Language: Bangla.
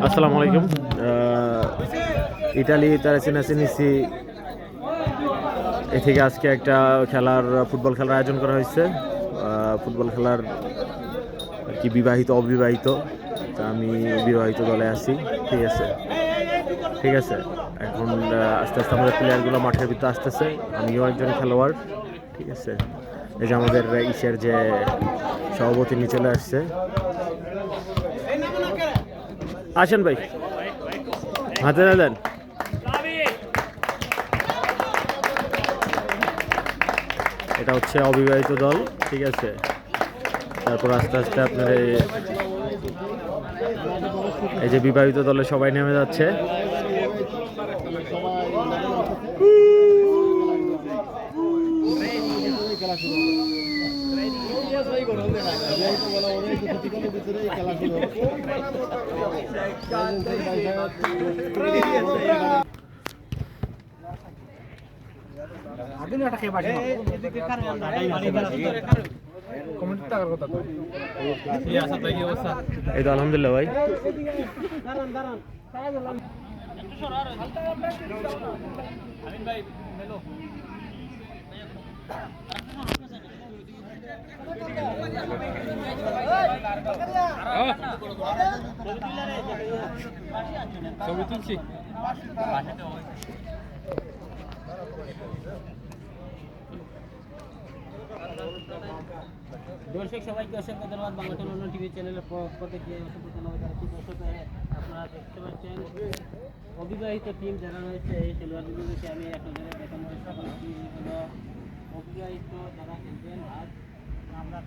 আসসালামু আলাইকুম। ইতালি তারা চিনাচিনিসি এ থেকে আজকে একটা ফুটবল খেলার আয়োজন করা হয়েছে। ফুটবল খেলার আর কি বিবাহিত অবিবাহিত, তা আমি বিবাহিত দলে আছি। ঠিক আছে, ঠিক আছে। এখন আস্তে আস্তে আমাদের প্লেয়ারগুলো মাঠের ভিতরে আসতেছে, আমিও একজন খেলোয়াড়। ঠিক আছে, এই যে আমাদের ইসের যে সভাপতি নিয়ে চলে আসছে। আসেন ভাই, হাতে না দেন। এটা হচ্ছে অবিবাহিত দল। ঠিক আছে, তারপর আস্তে আস্তে আপনার এই যে বিবাহিত দলে সবাই নেমে যাচ্ছে। এই তো আলহামদুলিল্লাহ ভাই। ছবি তুলছি। দর্শক সবাইকে অসংখ্য ধন্যবাদ। বাংলা টেলিভিশন টিভি চ্যানেলের পক্ষ থেকে অসংখ্য ধন্যবাদ জানাচ্ছি। দর্শক আপনারা দেখতে পাচ্ছেন অবিবাহিত টিম যারা রয়েছে, এই খেলোয়াড়গুলোকে আমি এক নজরে দেখানোর চেষ্টা করছি। অবিবাহিত যারা খেলবেন আজ আমরা